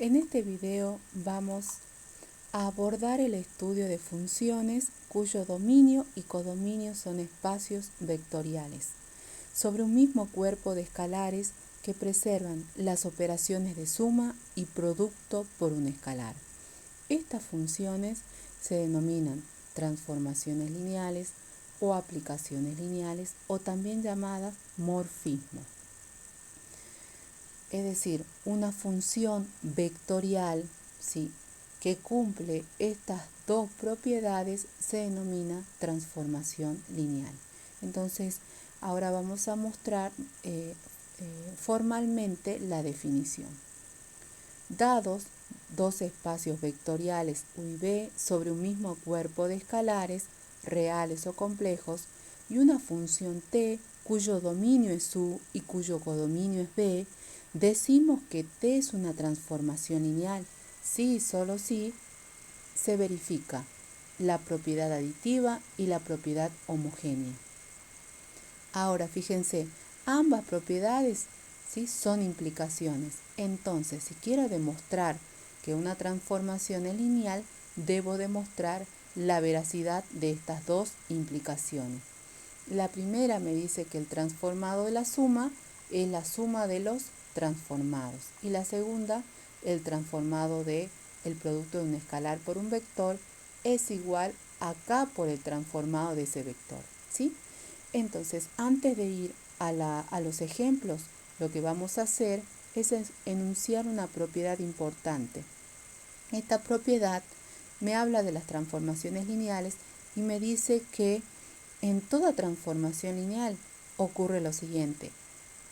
En este video vamos a abordar el estudio de funciones cuyo dominio y codominio son espacios vectoriales, sobre un mismo cuerpo de escalares que preservan las operaciones de suma y producto por un escalar. Estas funciones se denominan transformaciones lineales o aplicaciones lineales o también llamadas morfismos. Es decir, una función vectorial, ¿sí?, que cumple estas dos propiedades se denomina transformación lineal. Entonces, ahora vamos a mostrar formalmente la definición. Dados dos espacios vectoriales U y B sobre un mismo cuerpo de escalares, reales o complejos, y una función t cuyo dominio es U y cuyo codominio es B, decimos que t es una transformación lineal si y solo si se verifica la propiedad aditiva y la propiedad homogénea. Ahora, fíjense, ambas propiedades, ¿sí?, son implicaciones. Entonces, si quiero demostrar que una transformación es lineal, debo demostrar la veracidad de estas dos implicaciones. La primera me dice que el transformado de la suma es la suma de los transformados. Y la segunda, el transformado de el producto de un escalar por un vector es igual a K por el transformado de ese vector, ¿sí? Entonces, antes de ir a los ejemplos, lo que vamos a hacer es enunciar una propiedad importante. Esta propiedad me habla de las transformaciones lineales y me dice que en toda transformación lineal ocurre lo siguiente,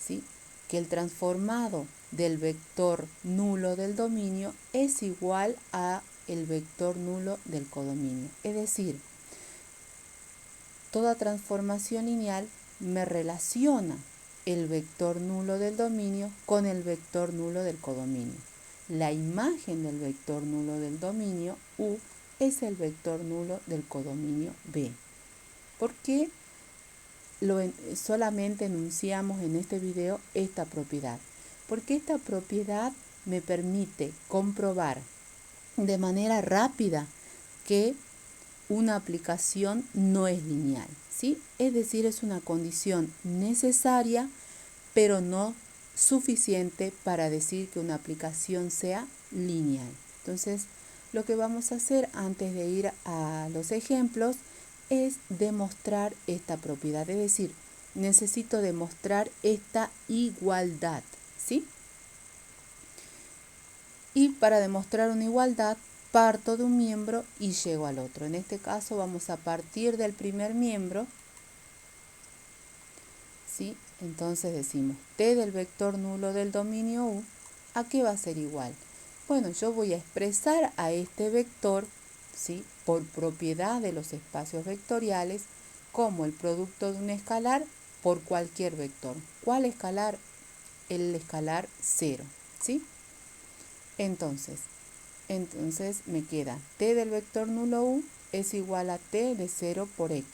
¿sí?, que el transformado del vector nulo del dominio es igual a el vector nulo del codominio. Es decir, toda transformación lineal me relaciona el vector nulo del dominio con el vector nulo del codominio. La imagen del vector nulo del dominio U es el vector nulo del codominio B. ¿Por qué solamente enunciamos en este video esta propiedad? Porque esta propiedad me permite comprobar de manera rápida que una aplicación no es lineal, ¿sí? Es decir, es una condición necesaria, pero no suficiente para decir que una aplicación sea lineal. Entonces, lo que vamos a hacer antes de ir a los ejemplos es demostrar esta propiedad, es decir, necesito demostrar esta igualdad, ¿sí? Y para demostrar una igualdad, parto de un miembro y llego al otro. En este caso vamos a partir del primer miembro, ¿sí? Entonces decimos t del vector nulo del dominio U, ¿a qué va a ser igual? Bueno, yo voy a expresar a este vector, ¿sí?, por propiedad de los espacios vectoriales como el producto de un escalar por cualquier vector. ¿Cuál escalar? El escalar 0, ¿sí? Entonces me queda t del vector nulo U es igual a t de 0 por x.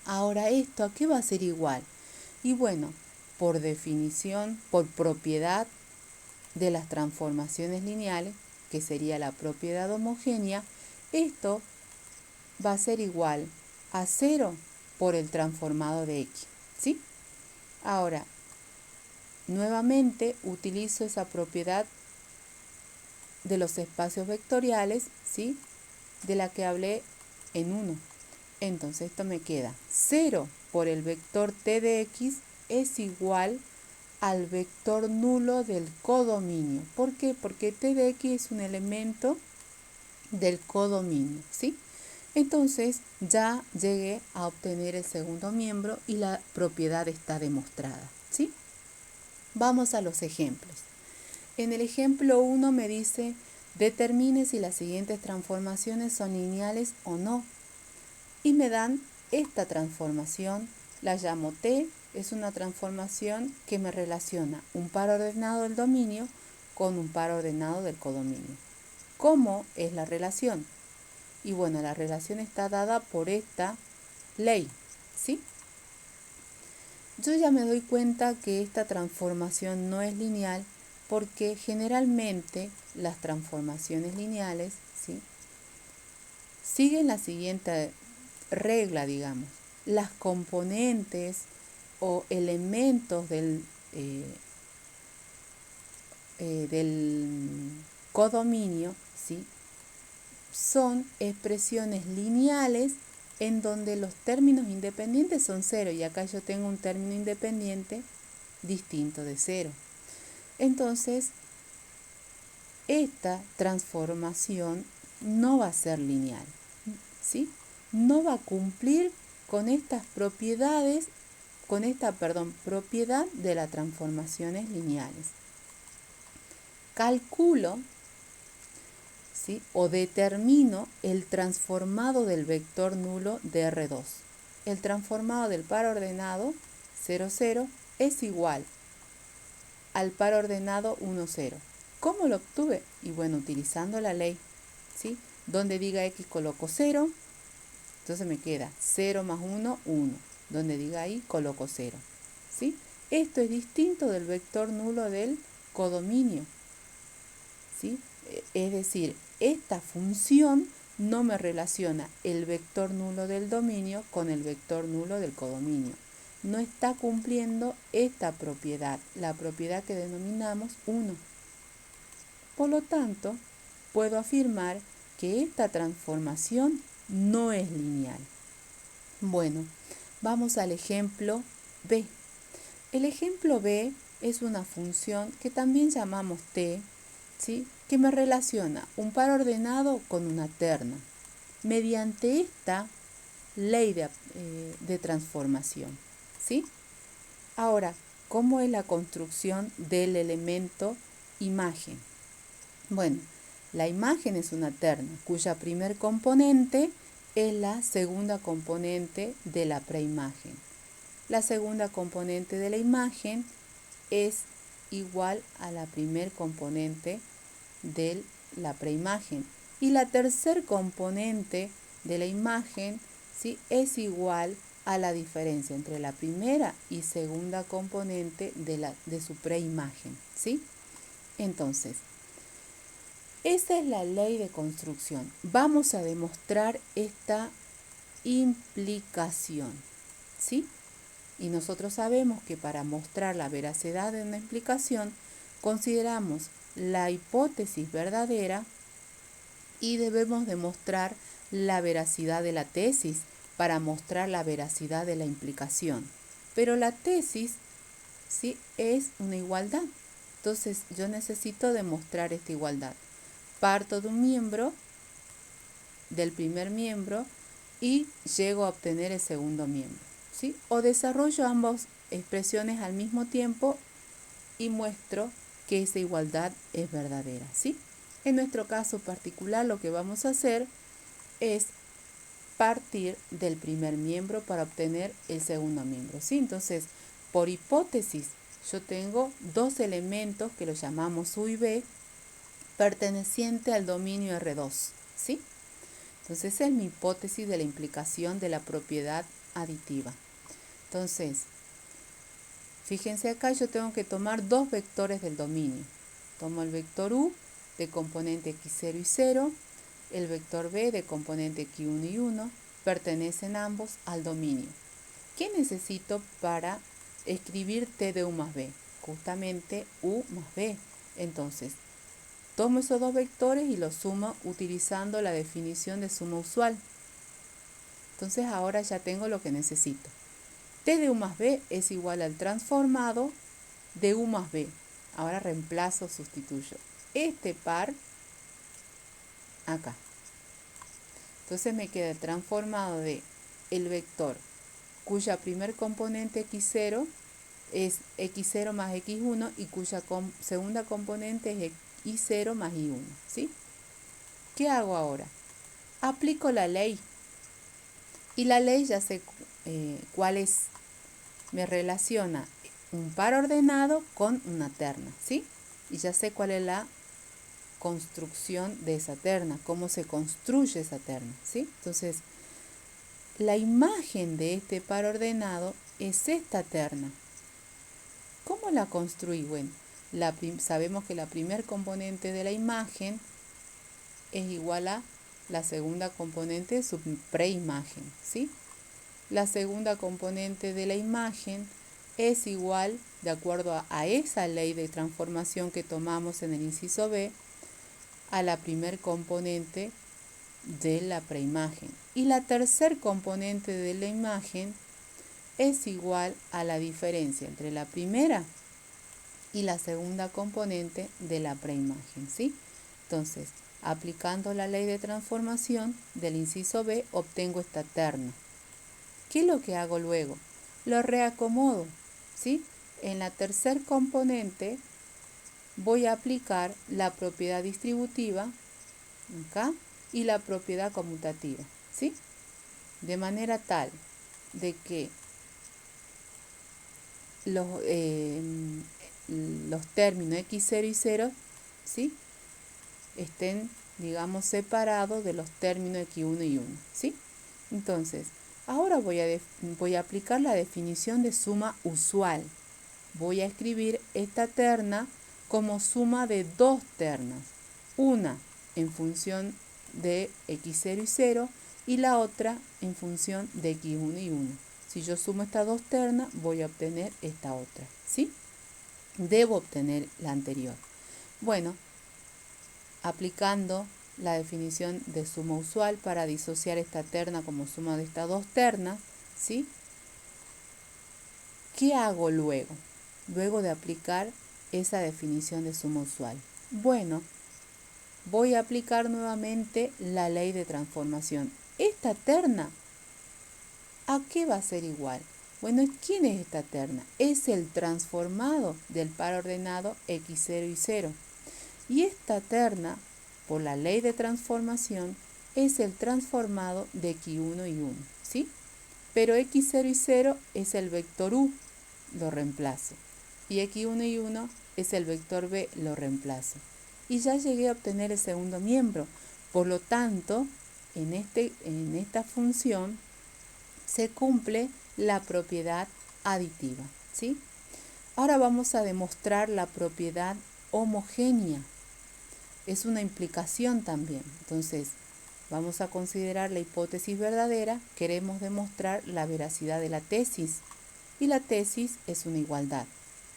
Ahora, ¿esto a qué va a ser igual? Y bueno, por definición, por propiedad de las transformaciones lineales, que sería la propiedad homogénea, esto va a ser igual a 0 por el transformado de x, ¿sí? Ahora, nuevamente utilizo esa propiedad de los espacios vectoriales, ¿sí?, de la que hablé en 1. Entonces esto me queda 0 por el vector t de x es igual al vector nulo del codominio. ¿Por qué? Porque t de x es un elemento del codominio, ¿sí? Entonces ya llegué a obtener el segundo miembro y la propiedad está demostrada, ¿sí? Vamos a los ejemplos. En el ejemplo 1 me dice, determine si las siguientes transformaciones son lineales o no. Y me dan esta transformación, la llamo T, es una transformación que me relaciona un par ordenado del dominio con un par ordenado del codominio. ¿Cómo es la relación? Y bueno, la relación está dada por esta ley, ¿sí? Yo ya me doy cuenta que esta transformación no es lineal porque generalmente las transformaciones lineales, ¿sí?, siguen la siguiente regla, digamos. Las componentes o elementos del codominio, ¿sí?, son expresiones lineales en donde los términos independientes son cero, y acá yo tengo un término independiente distinto de cero. Entonces, esta transformación no va a ser lineal, ¿sí? No va a cumplir con estas propiedades, propiedad de las transformaciones lineales. Calculo, ¿sí?, o determino el transformado del vector nulo de R2. El transformado del par ordenado 0, 0 es igual al par ordenado 1, 0. ¿Cómo lo obtuve? Y bueno, utilizando la ley, ¿sí? Donde diga X coloco 0, entonces me queda 0 más 1, 1. Donde diga Y coloco 0, ¿sí? Esto es distinto del vector nulo del codominio, ¿sí? Es decir, esta función no me relaciona el vector nulo del dominio con el vector nulo del codominio. No está cumpliendo esta propiedad, la propiedad que denominamos 1. Por lo tanto, puedo afirmar que esta transformación no es lineal. Bueno, vamos al ejemplo B. El ejemplo B es una función que también llamamos T, ¿sí?, que me relaciona un par ordenado con una terna mediante esta ley de transformación, ¿sí? Ahora, ¿cómo es la construcción del elemento imagen? Bueno, la imagen es una terna cuya primer componente es la segunda componente de la preimagen. La segunda componente de la imagen es igual a la primer componente de la preimagen. Y la tercer componente de la imagen, ¿sí?, es igual a la diferencia entre la primera y segunda componente de su preimagen, ¿sí? Entonces, esa es la ley de construcción. Vamos a demostrar esta implicación, ¿sí? Y nosotros sabemos que para mostrar la veracidad de una implicación, consideramos la hipótesis verdadera y debemos demostrar la veracidad de la tesis para mostrar la veracidad de la implicación. Pero la tesis, ¿sí?, es una igualdad. Entonces yo necesito demostrar esta igualdad. Parto de un miembro, del primer miembro, y llego a obtener el segundo miembro, ¿sí? O desarrollo ambas expresiones al mismo tiempo y muestro que esa igualdad es verdadera, ¿sí? En nuestro caso particular lo que vamos a hacer es partir del primer miembro para obtener el segundo miembro, ¿sí? Entonces, por hipótesis, yo tengo dos elementos que los llamamos U y B perteneciente al dominio R2, ¿sí? Entonces, esa es mi hipótesis de la implicación de la propiedad aditiva. Entonces, fíjense acá, yo tengo que tomar dos vectores del dominio. Tomo el vector U de componente x0 y 0, el vector B de componente x1 y 1, pertenecen ambos al dominio. ¿Qué necesito para escribir T de U más B? Justamente U más B. Entonces, tomo esos dos vectores y los sumo utilizando la definición de suma usual. Entonces ahora ya tengo lo que necesito. T de U más B es igual al transformado de U más B. Ahora reemplazo, sustituyo este par acá. Entonces me queda el transformado de el vector cuya primer componente x0 es x0 más x1 y cuya segunda componente es y0 más y1, ¿sí? ¿Qué hago ahora? Aplico la ley. Y la ley ya sé cuál es. Me relaciona un par ordenado con una terna, ¿sí? Y ya sé cuál es la construcción de esa terna, cómo se construye esa terna, ¿sí? Entonces, la imagen de este par ordenado es esta terna. ¿Cómo la construí? Bueno, sabemos que la primer componente de la imagen es igual a la segunda componente de su preimagen, ¿sí? La segunda componente de la imagen es igual, de acuerdo a esa ley de transformación que tomamos en el inciso B, a la primer componente de la preimagen. Y la tercer componente de la imagen es igual a la diferencia entre la primera y la segunda componente de la preimagen, ¿sí? Entonces, aplicando la ley de transformación del inciso B, obtengo esta terna. ¿Qué es lo que hago luego? Lo reacomodo, ¿sí? En la tercer componente voy a aplicar la propiedad distributiva, acá, y la propiedad conmutativa, ¿sí? De manera tal de que los términos x0 y 0, ¿sí?, estén, digamos, separados de los términos x1 y 1, ¿sí? Entonces, ahora voy a aplicar la definición de suma usual. Voy a escribir esta terna como suma de dos ternas, una en función de x0 y 0 y la otra en función de x1 y 1. Si yo sumo estas dos ternas, voy a obtener esta otra, ¿sí? Debo obtener la anterior. Bueno, aplicando la definición de suma usual para disociar esta terna como suma de estas dos ternas, ¿sí? ¿Qué hago luego? Luego de aplicar esa definición de suma usual. Bueno, voy a aplicar nuevamente la ley de transformación. Esta terna, ¿a qué va a ser igual? Bueno, ¿quién es esta terna? Es el transformado del par ordenado x0 y 0. Y esta terna, por la ley de transformación, es el transformado de x1 y 1, ¿sí? Pero x0 y 0 es el vector u, lo reemplazo. Y x1 y 1 es el vector b, lo reemplazo. Y ya llegué a obtener el segundo miembro. Por lo tanto, en esta función se cumple la propiedad aditiva, ¿sí? Ahora vamos a demostrar la propiedad homogénea. Es una implicación también. Entonces, vamos a considerar la hipótesis verdadera. Queremos demostrar la veracidad de la tesis. Y la tesis es una igualdad.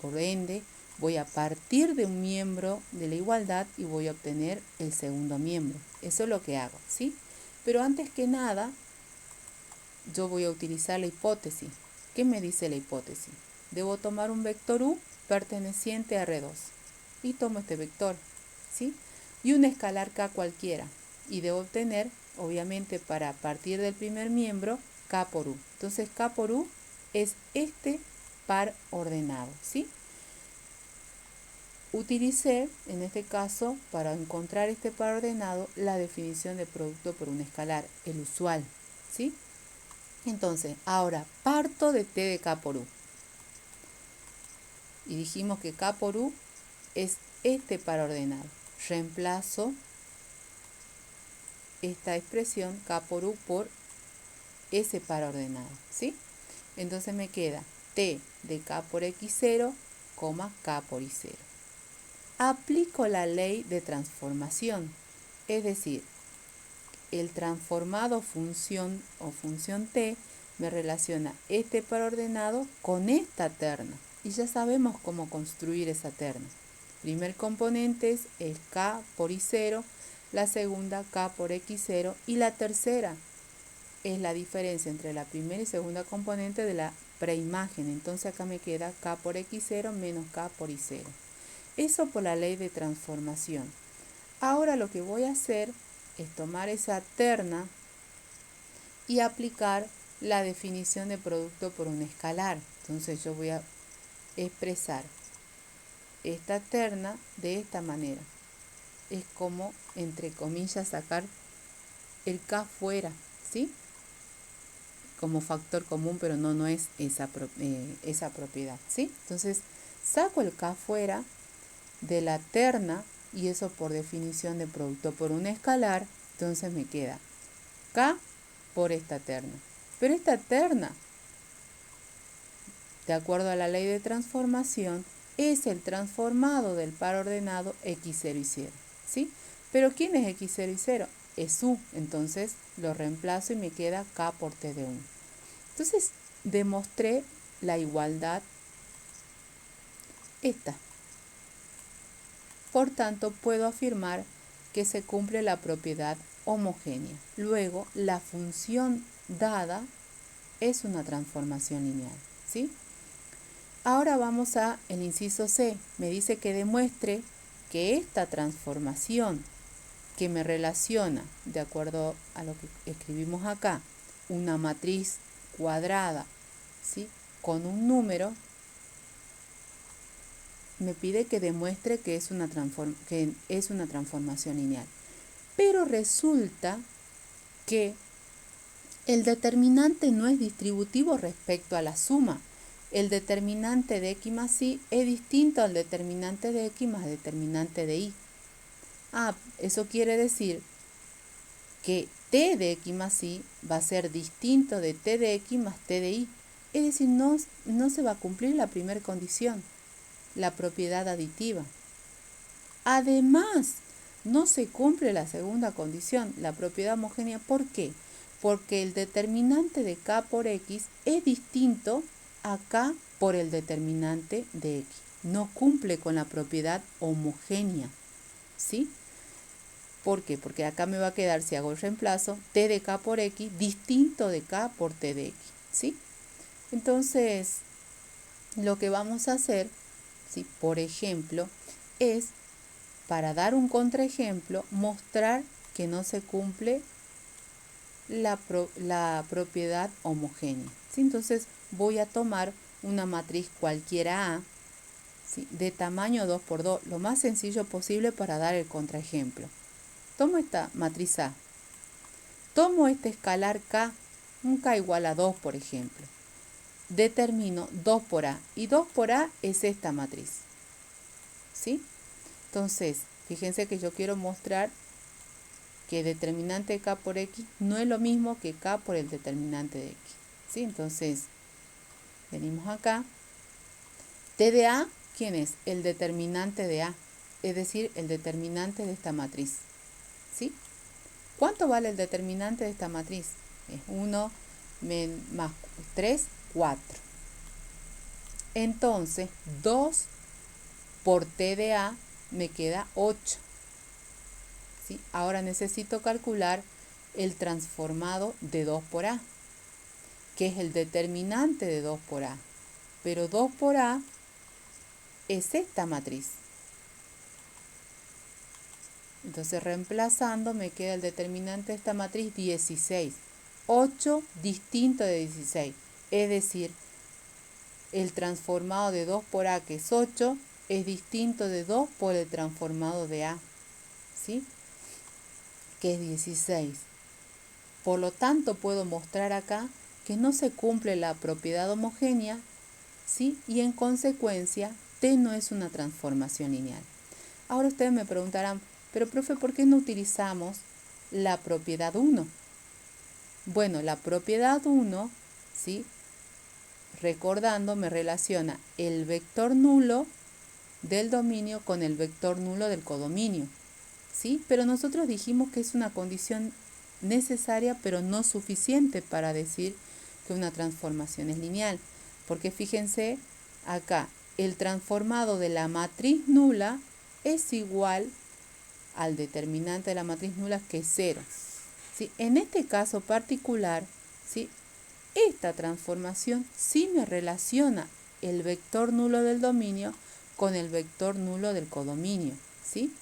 Por ende, voy a partir de un miembro de la igualdad y voy a obtener el segundo miembro. Eso es lo que hago, ¿sí? Pero antes que nada, yo voy a utilizar la hipótesis. ¿Qué me dice la hipótesis? Debo tomar un vector u perteneciente a R2. Y tomo este vector, ¿sí? Y un escalar k cualquiera. Y debo obtener, obviamente, para partir del primer miembro, k por u. Entonces, k por u es este par ordenado, ¿sí? Utilicé, en este caso, para encontrar este par ordenado, la definición de producto por un escalar, el usual, ¿sí? Entonces, ahora parto de t de k por u. Y dijimos que k por u es este par ordenado. Reemplazo esta expresión k por u por ese par ordenado, ¿sí? Entonces me queda t de k por x0, k por y0. Aplico la ley de transformación, es decir, el transformado función o función t me relaciona este par ordenado con esta terna. Y ya sabemos cómo construir esa terna. Primer componente es k por y0, la segunda k por x0 y la tercera es la diferencia entre la primera y segunda componente de la preimagen. Entonces acá me queda k por x0 menos k por y0. Eso por la ley de transformación. Ahora lo que voy a hacer es tomar esa terna y aplicar la definición de producto por un escalar. Entonces yo voy a expresar esta terna de esta manera. Es como, entre comillas, sacar el k fuera, ¿sí? Como factor común, pero no es esa propiedad, ¿sí? Entonces saco el k fuera de la terna y eso por definición de producto por un escalar. Entonces me queda k por esta terna. Pero esta terna, de acuerdo a la ley de transformación, es el transformado del par ordenado x0 y 0, ¿sí? Pero ¿quién es x0 y 0? Es u, entonces lo reemplazo y me queda k por t de 1. Entonces demostré la igualdad esta. Por tanto, puedo afirmar que se cumple la propiedad homogénea. Luego, la función dada es una transformación lineal, ¿sí? Ahora vamos a el inciso C. Me dice que demuestre que esta transformación que me relaciona, de acuerdo a lo que escribimos acá, una matriz cuadrada, ¿sí?, con un número, me pide que demuestre que es una transformación lineal. Pero resulta que el determinante no es distributivo respecto a la suma. El determinante de x más y es distinto al determinante de x más determinante de y. Eso quiere decir que t de x más y va a ser distinto de t de x más t de y. Es decir, no se va a cumplir la primera condición, la propiedad aditiva. Además, no se cumple la segunda condición, la propiedad homogénea. ¿Por qué? Porque el determinante de k por x es distinto a k por el determinante de x. No cumple con la propiedad homogénea, ¿sí? ¿Por qué? Porque acá me va a quedar, si hago el reemplazo, t de k por x distinto de k por t de x, ¿sí? Entonces, lo que vamos a hacer, ¿sí?, por ejemplo, es, para dar un contraejemplo, mostrar que no se cumple la propiedad homogénea, ¿sí? Entonces voy a tomar una matriz cualquiera A, ¿sí?, de tamaño 2 por 2, lo más sencillo posible para dar el contraejemplo. Tomo esta matriz A, tomo este escalar K, un K igual a 2, por ejemplo. Determino 2 por A, y 2 por A es esta matriz, ¿sí? Entonces, fíjense que yo quiero mostrar que determinante de k por x no es lo mismo que k por el determinante de x, ¿sí? Entonces, venimos acá. T de A, ¿quién es? El determinante de A, es decir, el determinante de esta matriz, ¿sí? ¿Cuánto vale el determinante de esta matriz? Es 1 más 3, 4. Entonces, 2 por T de A me queda 8. ¿Sí? Ahora necesito calcular el transformado de 2 por A, que es el determinante de 2 por A. Pero 2 por A es esta matriz. Entonces, reemplazando, me queda el determinante de esta matriz 16. 8 distinto de 16. Es decir, el transformado de 2 por A, que es 8, es distinto de 2 por el transformado de A, ¿sí?, que es 16. Por lo tanto, puedo mostrar acá que no se cumple la propiedad homogénea, ¿sí?, y en consecuencia, T no es una transformación lineal. Ahora ustedes me preguntarán, pero profe, ¿por qué no utilizamos la propiedad 1? Bueno, la propiedad 1, ¿sí?, recordando, me relaciona el vector nulo del dominio con el vector nulo del codominio, ¿sí? Pero nosotros dijimos que es una condición necesaria, pero no suficiente para decir que una transformación es lineal. Porque fíjense acá, el transformado de la matriz nula es igual al determinante de la matriz nula, que es 0. ¿Sí? En este caso particular, ¿sí?, esta transformación sí me relaciona el vector nulo del dominio con el vector nulo del codominio, ¿sí?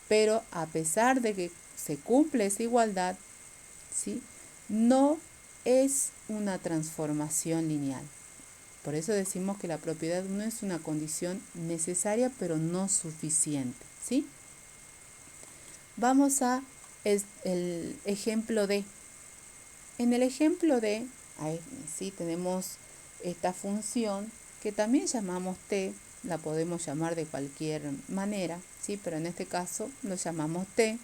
Pero a pesar de que se cumple esa igualdad, ¿sí?, no es una transformación lineal. Por eso decimos que la propiedad 1 es una condición necesaria, pero no suficiente, ¿sí? Vamos a el ejemplo D. En el ejemplo D, ahí sí tenemos esta función que también llamamos T, la podemos llamar de cualquier manera, ¿sí?, pero en este caso lo llamamos T.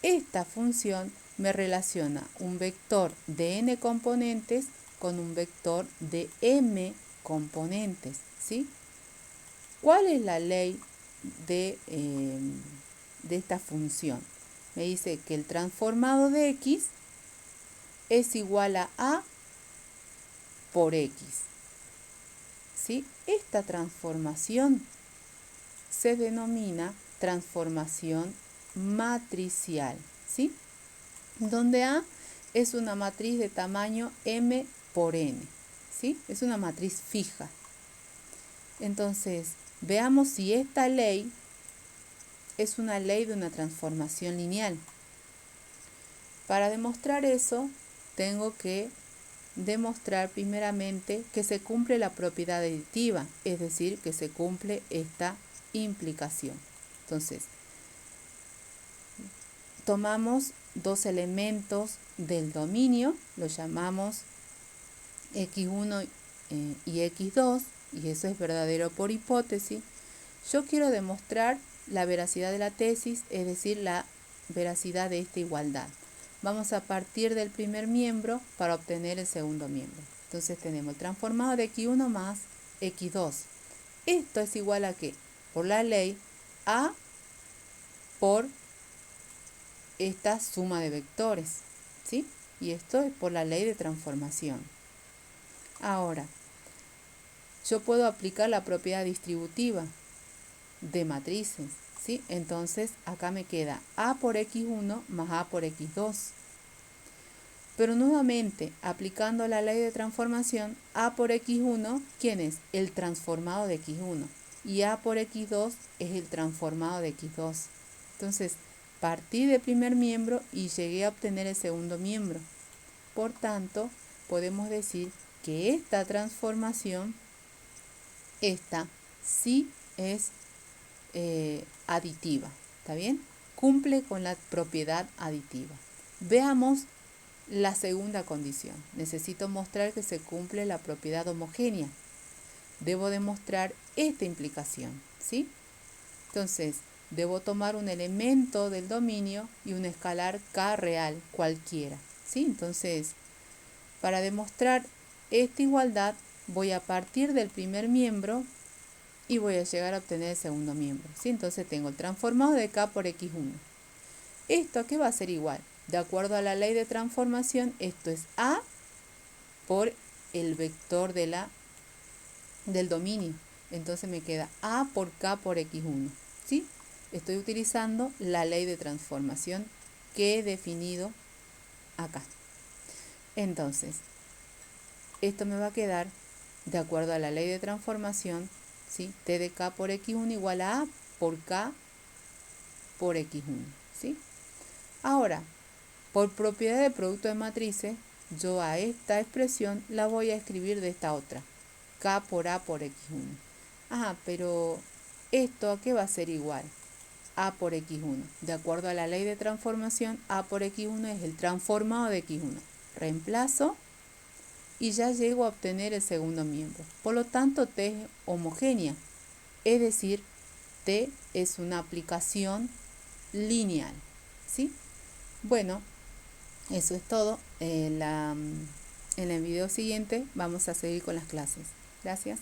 Esta función me relaciona un vector de n componentes con un vector de m componentes, ¿sí? ¿Cuál es la ley de esta función? Me dice que el transformado de x es igual a por x. ¿Sí? Esta transformación se denomina transformación matricial, ¿sí? Donde A es una matriz de tamaño m por n, ¿sí? Es una matriz fija. Entonces, veamos si esta ley es una ley de una transformación lineal. Para demostrar eso, tengo que demostrar primeramente que se cumple la propiedad aditiva, es decir, que se cumple esta implicación. Entonces, tomamos dos elementos del dominio, los llamamos x1 y x2, y eso es verdadero por hipótesis. Yo quiero demostrar la veracidad de la tesis, es decir, la veracidad de esta igualdad. Vamos a partir del primer miembro para obtener el segundo miembro. Entonces tenemos el transformado de x1 más x2. Esto es igual a ¿qué? Por la ley a por esta suma de vectores, ¿sí? Y esto es por la ley de transformación. Ahora, yo puedo aplicar la propiedad distributiva de matrices, ¿sí? Entonces, acá me queda A por x1 más A por x2. Pero nuevamente, aplicando la ley de transformación, A por x1, ¿quién es? El transformado de x1. Y A por x2 es el transformado de x2. Entonces, partí del primer miembro y llegué a obtener el segundo miembro. Por tanto, podemos decir que esta transformación, esta sí es aditiva, ¿está bien? Cumple con la propiedad aditiva. Veamos la segunda condición. Necesito mostrar que se cumple la propiedad homogénea. Debo demostrar esta implicación, ¿sí? Entonces, debo tomar un elemento del dominio y un escalar k real, cualquiera, ¿sí? Entonces, para demostrar esta igualdad, voy a partir del primer miembro y voy a llegar a obtener el segundo miembro, ¿sí? Entonces tengo el transformado de k por x1. ¿Esto a qué va a ser igual? De acuerdo a la ley de transformación, esto es a por el vector del dominio. Entonces me queda a por k por x1, ¿sí? Estoy utilizando la ley de transformación que he definido acá. Entonces, esto me va a quedar, de acuerdo a la ley de transformación, ¿sí? T de k por x1 igual a por k por x1, ¿sí? Ahora, por propiedad de producto de matrices, yo a esta expresión la voy a escribir de esta otra, k por a por x1. Pero ¿esto a qué va a ser igual? A por x1. De acuerdo a la ley de transformación, a por x1 es el transformado de x1. Reemplazo y ya llego a obtener el segundo miembro. Por lo tanto, T es homogénea, es decir, T es una aplicación lineal, ¿sí? Bueno, eso es todo. En el video siguiente vamos a seguir con las clases. Gracias.